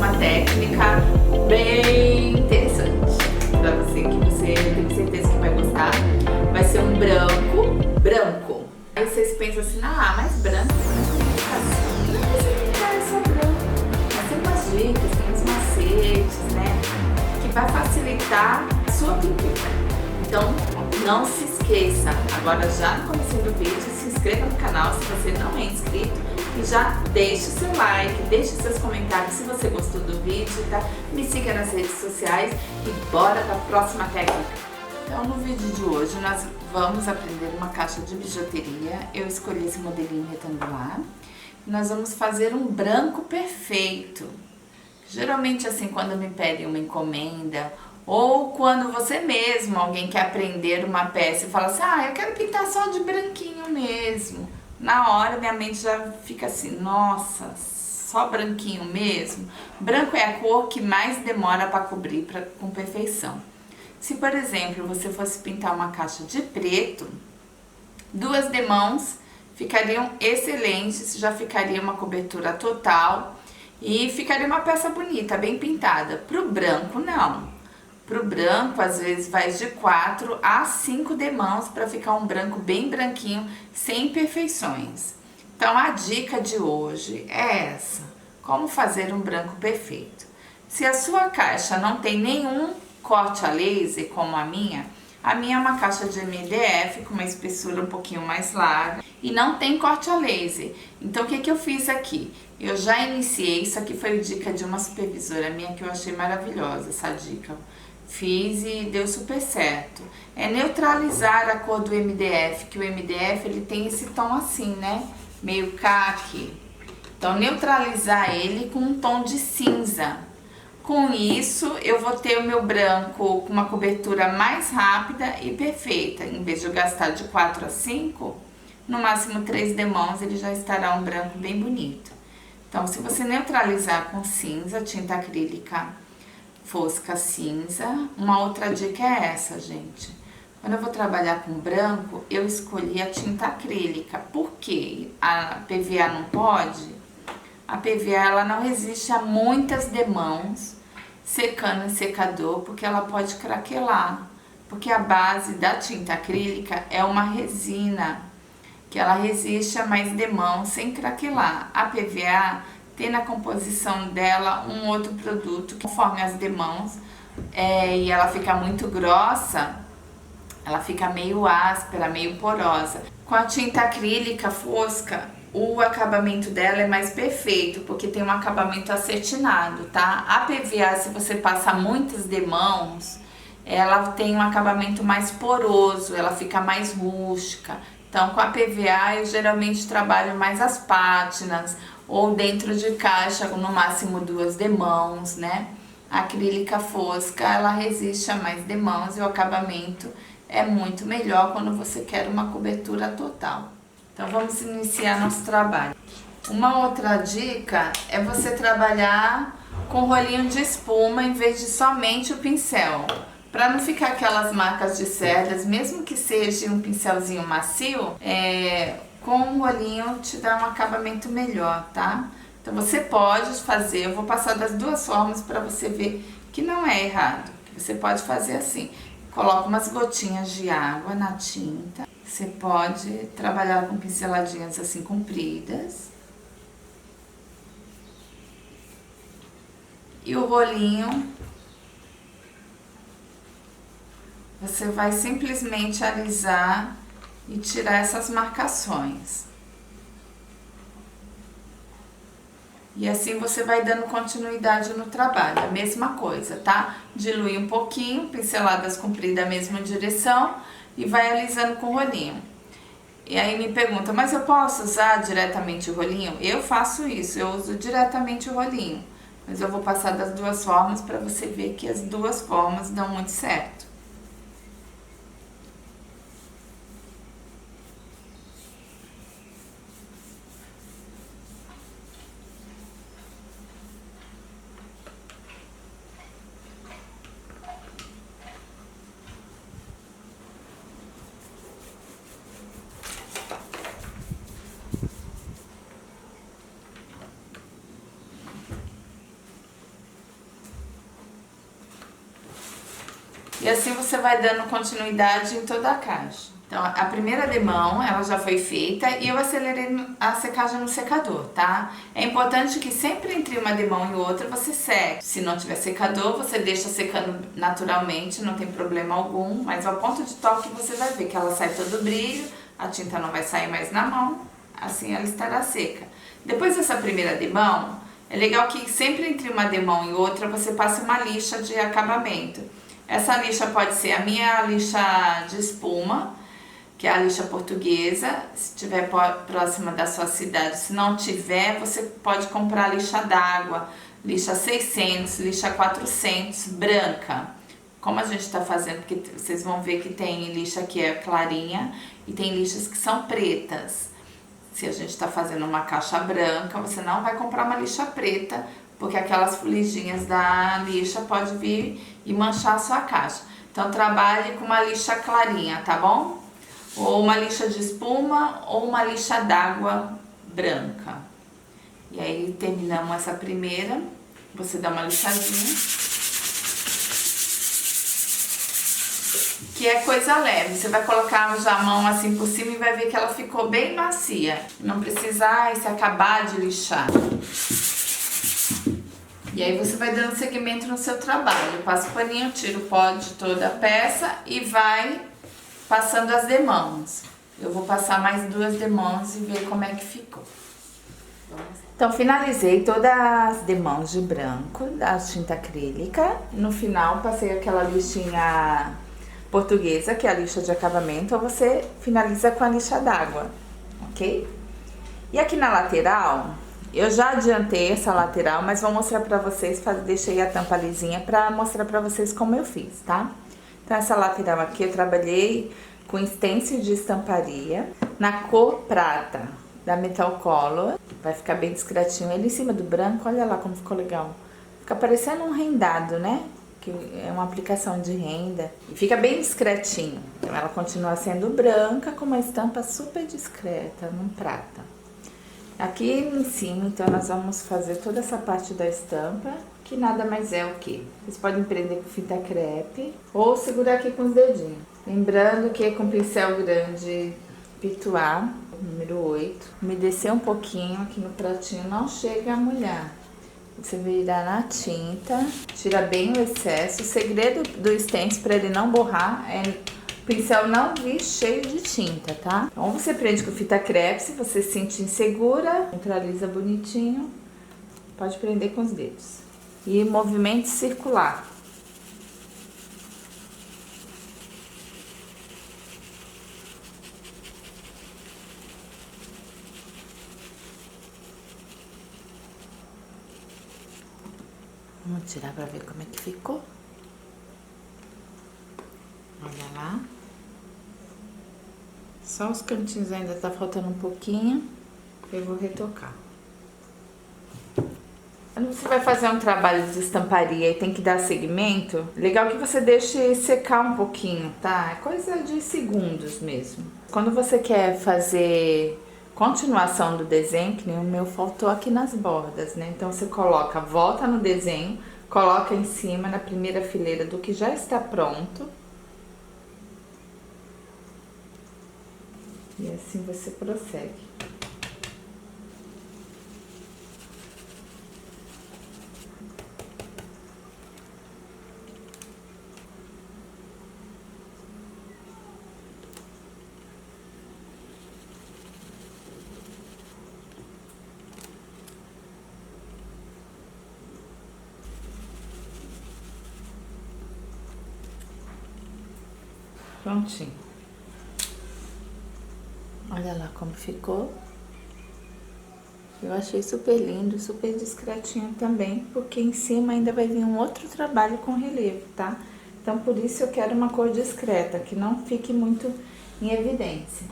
uma técnica bem interessante para você, que você tem certeza que vai gostar. Vai ser um branco. Aí vocês pensam assim, ah, mas branco assim. Não precisa pintar só branco. Mas tem umas dicas, tem uns macetes, né? Que vai facilitar a sua pintura. Então, não se esqueça, agora já no começo do vídeo, se inscreva no canal se você não é inscrito e já deixe o seu like, deixe seus comentários se você gostou do vídeo, tá? Me siga nas redes sociais e bora para a próxima técnica. Então, no vídeo de hoje, nós vamos aprender uma caixa de bijuteria. Eu escolhi esse modelinho retangular. Nós vamos fazer um branco perfeito. Geralmente, assim, quando me pedem uma encomenda, ou quando você mesmo, alguém quer aprender uma peça e fala assim, ah, eu quero pintar só de branquinho mesmo. Na hora minha mente já fica assim, nossa, só branquinho mesmo? Branco é a cor que mais demora para cobrir com perfeição. Se, por exemplo, você fosse pintar uma caixa de preto, 2 demãos ficariam excelentes, já ficaria uma cobertura total e ficaria uma peça bonita, bem pintada. Para o branco, não. Para o branco, às vezes, vai de 4 a 5 demãos para ficar um branco bem branquinho, sem imperfeições. Então, a dica de hoje é essa: como fazer um branco perfeito. Se a sua caixa não tem nenhum corte a laser, como a minha é uma caixa de MDF com uma espessura um pouquinho mais larga e não tem corte a laser. Então, o que eu fiz aqui? Eu já iniciei, isso aqui foi dica de uma supervisora minha que eu achei maravilhosa, essa dica. Fiz e deu super certo. É neutralizar a cor do MDF, que o MDF ele tem esse tom assim, né? Meio caqui. Então, neutralizar ele com um tom de cinza. Com isso, eu vou ter o meu branco com uma cobertura mais rápida e perfeita. Em vez de eu gastar de 4 a 5, no máximo 3 demãos, ele já estará um branco bem bonito. Então, se você neutralizar com cinza, tinta acrílica fosca cinza. Uma outra dica é essa, gente. Quando eu vou trabalhar com branco, eu escolhi a tinta acrílica. Por quê? A PVA não pode? A PVA ela não resiste a muitas demãos secando em secador, porque ela pode craquelar. Porque a base da tinta acrílica é uma resina, que ela resiste a mais demãos sem craquelar. A PVA tem na composição dela um outro produto que, conforme as demãos, e ela fica muito grossa, ela fica meio áspera, meio porosa. Com a tinta acrílica fosca, o acabamento dela é mais perfeito, porque tem um acabamento acetinado, tá? A PVA, se você passa muitas demãos, ela tem um acabamento mais poroso, ela fica mais rústica. Então, com a PVA, eu geralmente trabalho mais as pátinas, ou dentro de caixa, no máximo 2 demãos, né? A acrílica fosca, ela resiste a mais demãos e o acabamento é muito melhor quando você quer uma cobertura total. Então, vamos iniciar nosso trabalho. Uma outra dica é você trabalhar com rolinho de espuma em vez de somente o pincel. Para não ficar aquelas marcas de cerdas, mesmo que seja um pincelzinho macio, com um rolinho te dá um acabamento melhor, tá? Então você pode fazer, eu vou passar das 2 formas para você ver que não é errado. Você pode fazer assim, coloca umas gotinhas de água na tinta, você pode trabalhar com pinceladinhas assim compridas. E o rolinho, você vai simplesmente alisar e tirar essas marcações. E assim você vai dando continuidade no trabalho, a mesma coisa, tá? Dilui um pouquinho, pinceladas compridas, a mesma direção, e vai alisando com o rolinho. E aí me pergunta, mas eu posso usar diretamente o rolinho? Eu faço isso, eu uso diretamente o rolinho. Mas eu vou passar das 2 formas para você ver que as 2 formas dão muito certo. E assim você vai dando continuidade em toda a caixa. Então, a primeira demão, ela já foi feita e eu acelerei a secagem no secador, tá? É importante que sempre entre uma demão e outra você seque. Se não tiver secador, você deixa secando naturalmente, não tem problema algum, mas ao ponto de toque você vai ver que ela sai todo o brilho, a tinta não vai sair mais na mão, assim ela estará seca. Depois dessa primeira demão, é legal que sempre entre uma demão e outra você passe uma lixa de acabamento. Essa lixa pode ser a minha lixa de espuma, que é a lixa portuguesa, se estiver próxima da sua cidade. Se não tiver, você pode comprar lixa d'água, lixa 600, lixa 400, branca. Como a gente está fazendo, porque vocês vão ver que tem lixa que é clarinha e tem lixas que são pretas. Se a gente está fazendo uma caixa branca, você não vai comprar uma lixa preta, porque aquelas fuligem da lixa pode vir e manchar a sua caixa. Então trabalhe com uma lixa clarinha, tá bom? Ou uma lixa de espuma ou uma lixa d'água branca. E aí terminamos essa primeira, você dá uma lixadinha, que é coisa leve. Você vai colocar já a mão assim por cima e vai ver que ela ficou bem macia. Não precisa se acabar de lixar. E aí você vai dando seguimento no seu trabalho. Passa o paninho, tira o pó de toda a peça e vai passando as demãos. Eu vou passar mais 2 demãos e ver como é que ficou. Então finalizei todas as demãos de branco da tinta acrílica. No final passei aquela lixinha portuguesa, que é a lixa de acabamento, ou você finaliza com a lixa d'água, ok? E aqui na lateral, eu já adiantei essa lateral, mas vou mostrar pra vocês, deixei a tampa lisinha pra mostrar pra vocês como eu fiz, tá? Então essa lateral aqui eu trabalhei com stencil de estamparia na cor prata da Metal Color. Vai ficar bem discretinho ele em cima do branco, olha lá como ficou legal. Fica parecendo um rendado, né? Que é uma aplicação de renda. E fica bem discretinho. Então ela continua sendo branca com uma estampa super discreta, num prata. Aqui em cima, então, nós vamos fazer toda essa parte da estampa, que nada mais é o que? Vocês podem prender com fita crepe ou segurar aqui com os dedinhos. Lembrando que é com pincel grande Pituá, número 8. Umedecer um pouquinho aqui no pratinho, não chega a molhar. Você virar na tinta, tira bem o excesso. O segredo do stencil para ele não borrar é o pincel não vir cheio de tinta, tá? Então você prende com fita crepe, se você se sentir insegura, centraliza bonitinho, pode prender com os dedos. E movimento circular. Vamos tirar pra ver como é que ficou. Olha lá. Só os cantinhos ainda tá faltando um pouquinho. Eu vou retocar. Quando você vai fazer um trabalho de estamparia e tem que dar segmento, legal que você deixe secar um pouquinho, tá? É coisa de segundos mesmo. Quando você quer fazer continuação do desenho, que nem o meu faltou aqui nas bordas, né? Então você coloca, volta no desenho, coloca em cima na primeira fileira do que já está pronto. E assim você prossegue. Prontinho. Olha lá como ficou. Eu achei super lindo, super discretinho também, porque em cima ainda vai vir um outro trabalho com relevo, tá? Então por isso eu quero uma cor discreta, que não fique muito em evidência.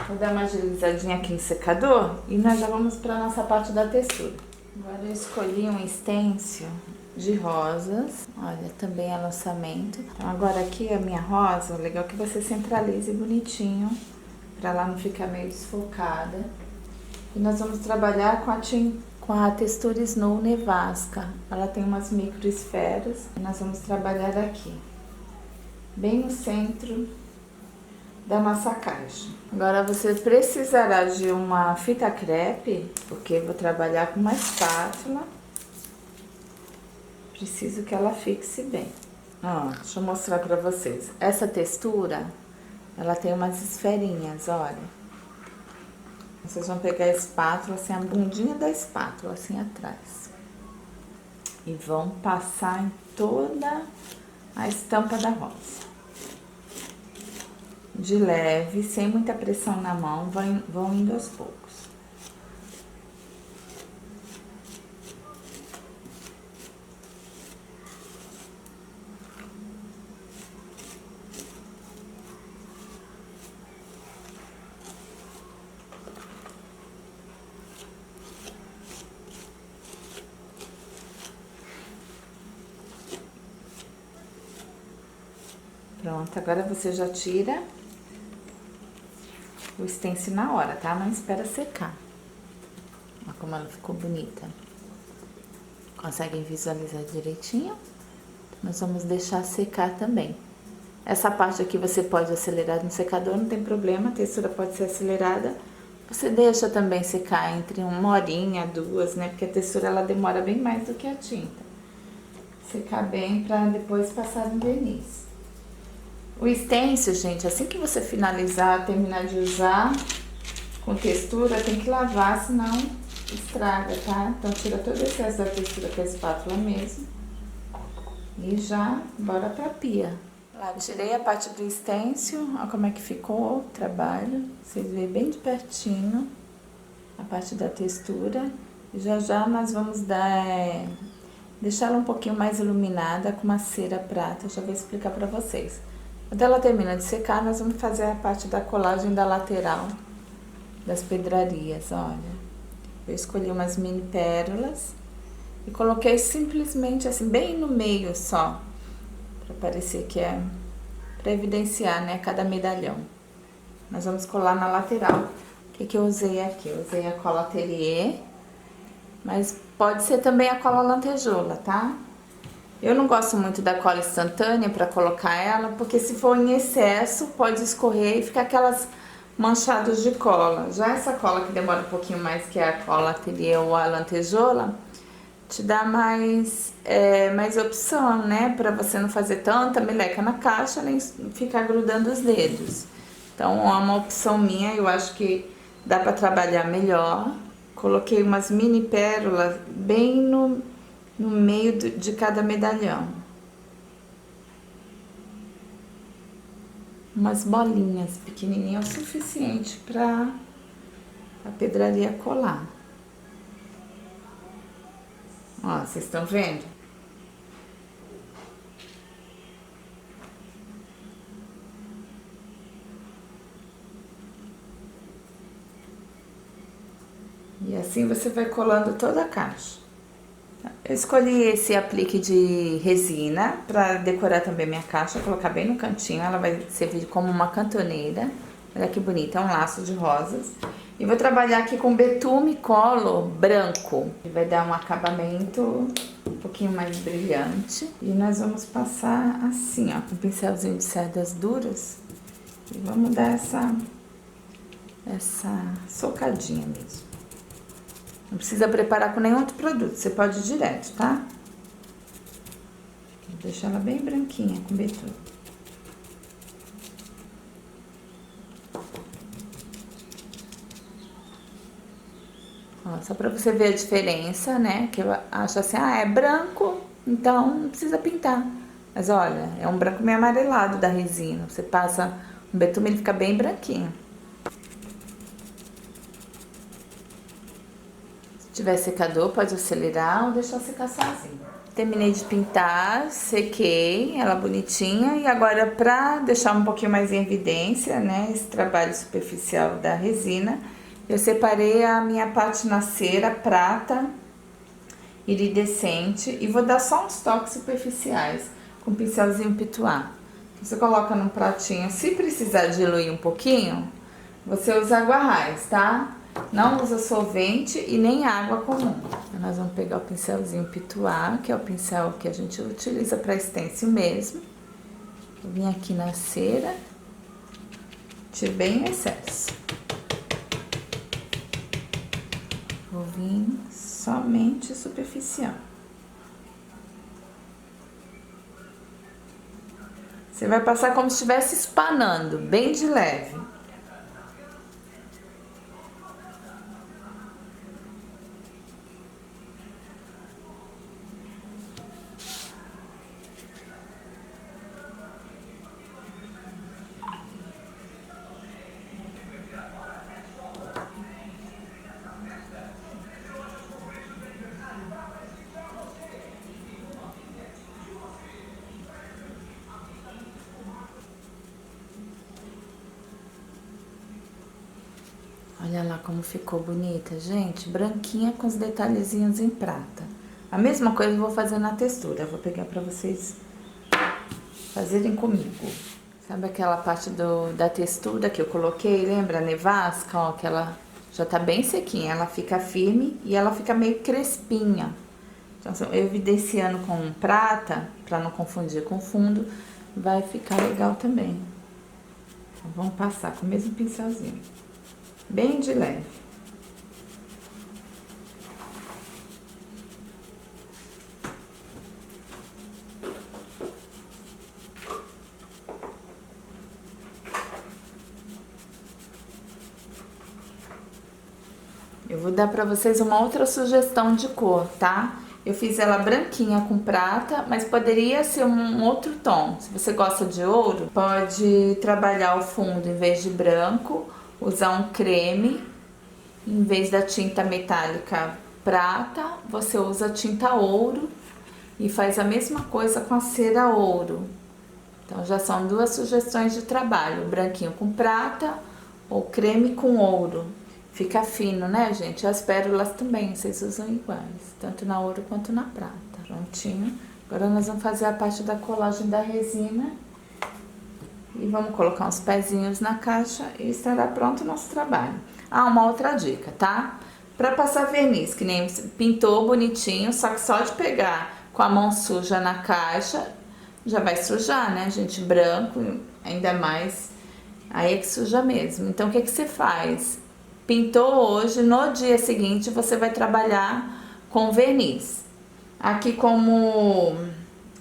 Vou dar uma agilizadinha aqui no secador e nós já vamos para nossa parte da textura. Agora eu escolhi um stencil de rosas, olha, também é lançamento. Então agora aqui a minha rosa, o legal é que você centralize bonitinho, pra ela não ficar meio desfocada. E nós vamos trabalhar com a textura Snow Nevasca. Ela tem umas micro esferas, e nós vamos trabalhar aqui. bem no centro da nossa caixa. Agora você precisará de uma fita crepe, porque eu vou trabalhar com uma espátula. Preciso que ela fixe bem. Ó, deixa eu mostrar pra vocês. Essa textura, ela tem umas esferinhas, olha. Vocês vão pegar a espátula, assim, a bundinha da espátula, assim, atrás. E vão passar em toda a estampa da rosa. De leve, sem muita pressão na mão, vão indo aos poucos. Pronto, agora você já tira o stencil na hora, tá? Não espera secar. Olha como ela ficou bonita. Conseguem visualizar direitinho? Nós vamos deixar secar também. Essa parte aqui você pode acelerar no secador, não tem problema, a textura pode ser acelerada. Você deixa também secar entre 1 horinha, 2, né? Porque a textura ela demora bem mais do que a tinta. Secar bem pra depois passar no verniz. O stencil, gente, assim que você finalizar, terminar de usar com textura, tem que lavar, senão estraga, tá? Então tira todo o excesso da textura com a espátula mesmo. E já bora pra pia. Lá, tirei a parte do stencil, olha como é que ficou o trabalho. Vocês veem bem de pertinho a parte da textura. E já nós vamos deixar ela um pouquinho mais iluminada com uma cera prata. Eu já vou explicar pra vocês. Quando ela termina de secar, nós vamos fazer a parte da colagem da lateral das pedrarias, olha. Eu escolhi umas mini pérolas e coloquei simplesmente assim, bem no meio só, para parecer que é, para evidenciar, né, cada medalhão. Nós vamos colar na lateral. O que eu usei aqui? Eu usei a cola atelier, mas pode ser também a cola lantejoula, tá? Eu não gosto muito da cola instantânea para colocar ela, porque se for em excesso, pode escorrer e ficar aquelas manchadas de cola. Já essa cola que demora um pouquinho mais, que é a cola atelier ou a lantejoula, te dá mais opção, né? Para você não fazer tanta meleca na caixa, nem ficar grudando os dedos. Então, é uma opção minha, eu acho que dá para trabalhar melhor. Coloquei umas mini pérolas bem no meio de cada medalhão. Umas bolinhas pequenininhas o suficiente para a pedraria colar. Ó, vocês estão vendo? E assim você vai colando toda a caixa. Eu escolhi esse aplique de resina para decorar também minha caixa, colocar bem no cantinho, ela vai servir como uma cantoneira. Olha que bonita, é um laço de rosas. E vou trabalhar aqui com betume colo branco, que vai dar um acabamento um pouquinho mais brilhante. E nós vamos passar assim, ó, com um pincelzinho de cerdas duras. E vamos dar essa socadinha mesmo. Não precisa preparar com nenhum outro produto, você pode ir direto, tá? Vou deixar ela bem branquinha com betume. Ó, só pra você ver a diferença, né? Que eu acho assim, é branco, então não precisa pintar. Mas olha, é um branco meio amarelado da resina. Você passa um betume, ele fica bem branquinho. Se tiver secador, pode acelerar ou deixar secar sozinho. Terminei de pintar, sequei ela bonitinha. E agora, pra deixar um pouquinho mais em evidência, né, esse trabalho superficial da resina, eu separei a minha parte na cera prata iridescente e vou dar só uns toques superficiais com pincelzinho pituá. Você coloca num pratinho, se precisar diluir um pouquinho, você usa água raiz, tá? Não usa solvente e nem água comum. Então, nós vamos pegar o pincelzinho pituá, que é o pincel que a gente utiliza para stencil mesmo. Vou vir aqui na cera, tiro bem o excesso. Vou vir somente superficial. Você vai passar como se estivesse espanando, bem de leve. Olha lá como ficou bonita, gente. Branquinha com os detalhezinhos em prata. A mesma coisa eu vou fazer na textura. Eu vou pegar pra vocês fazerem comigo. Sabe aquela parte da textura que eu coloquei? Lembra a nevasca? Ó, que ela já tá bem sequinha. Ela fica firme e ela fica meio crespinha. Então, eu evidenciando com prata, pra não confundir com fundo, vai ficar legal também. Então, vamos passar com o mesmo pincelzinho. Bem de leve. Eu vou dar pra vocês uma outra sugestão de cor, tá? Eu fiz ela branquinha com prata, mas poderia ser um outro tom. Se você gosta de ouro, pode trabalhar o fundo em vez de branco, usar um creme, em vez da tinta metálica prata, você usa tinta ouro e faz a mesma coisa com a cera ouro. Então já são duas sugestões de trabalho, branquinho com prata ou creme com ouro. Fica fino, né, gente? As pérolas também, vocês usam iguais, tanto na ouro quanto na prata. Prontinho. Agora nós vamos fazer a parte da colagem da resina. E vamos colocar uns pezinhos na caixa e estará pronto o nosso trabalho. Ah, uma outra dica, tá? Pra passar verniz, que nem pintou bonitinho, só que só de pegar com a mão suja na caixa, já vai sujar, né, gente? Branco, ainda mais, aí é que suja mesmo. Então, o que você faz? Pintou hoje, no dia seguinte você vai trabalhar com verniz. Aqui como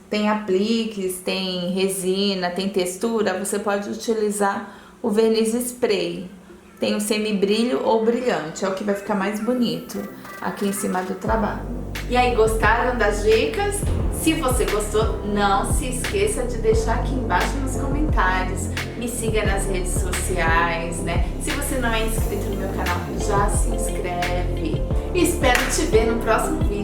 tem apliques, tem resina, tem textura, você pode utilizar o verniz spray. Tem o semibrilho ou brilhante, é o que vai ficar mais bonito aqui em cima do trabalho. E aí, gostaram das dicas? Se você gostou, não se esqueça de deixar aqui embaixo nos comentários. Me siga nas redes sociais, né? Se você não é inscrito no meu canal, já se inscreve. E espero te ver no próximo vídeo.